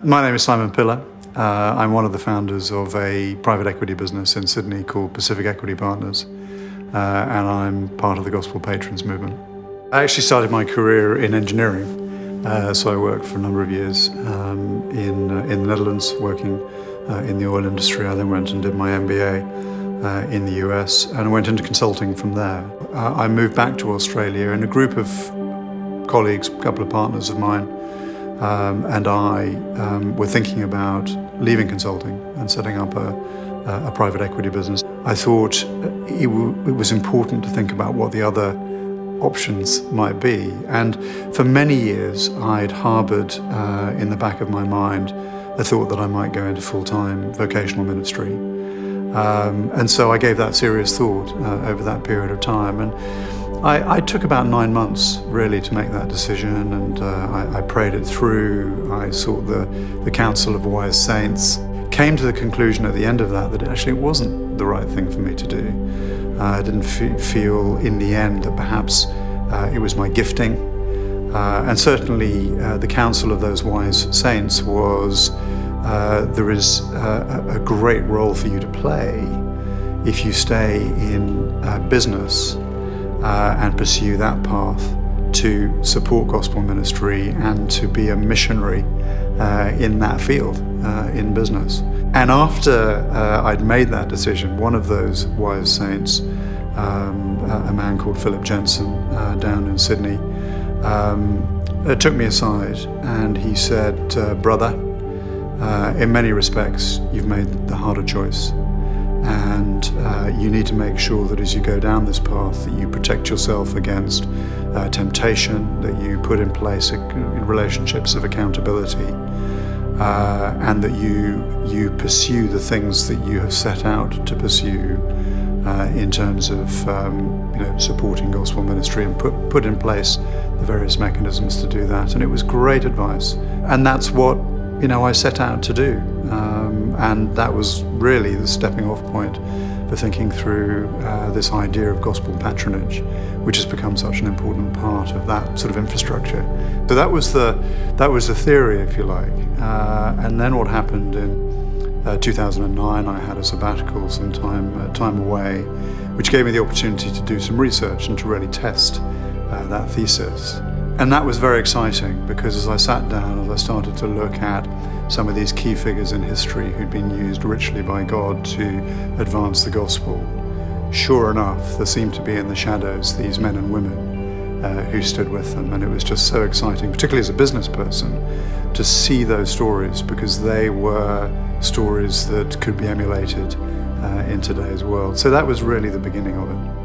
My name is Simon Pillar. I'm one of the founders of a private equity business in Sydney called Pacific Equity Partners, and I'm part of the Gospel Patrons movement. I actually started my career in engineering, so I worked for a number of years in the Netherlands, working in the oil industry. I then went and did my MBA in the US, and I went into consulting from there. I moved back to Australia, and a group of colleagues, a couple of partners of mine, and I were thinking about leaving consulting and setting up a private equity business. I thought it was important to think about what the other options might be. And for many years, I'd harbored in the back of my mind the thought that I might go into full-time vocational ministry. And so I gave that serious thought over that period of time. And I took about 9 months really to make that decision, and I prayed it through. I sought the counsel of wise saints, came to the conclusion at the end of that actually it wasn't the right thing for me to do. I didn't feel in the end that perhaps it was my gifting, and certainly the counsel of those wise saints was there is a great role for you to play if you stay in business and pursue that path to support gospel ministry and to be a missionary in that field, in business. And after I'd made that decision, one of those wise saints, a man called Philip Jensen down in Sydney, took me aside and he said, brother, in many respects you've made the harder choice. And you need to make sure that as you go down this path that you protect yourself against temptation, that you put in place relationships of accountability, and that you pursue the things that you have set out to pursue in terms of supporting gospel ministry, and put in place the various mechanisms to do that. And it was great advice, and that's what I set out to do, and that was really the stepping off point for thinking through this idea of gospel patronage, which has become such an important part of that sort of infrastructure. So that was the theory, if you like. And then what happened in 2009, I had a sabbatical, some time away, which gave me the opportunity to do some research and to really test that thesis. And that was very exciting, because as I sat down, as I started to look at some of these key figures in history who'd been used richly by God to advance the gospel, sure enough, there seemed to be in the shadows these men and women who stood with them. And it was just so exciting, particularly as a business person, to see those stories, because they were stories that could be emulated in today's world. So that was really the beginning of it.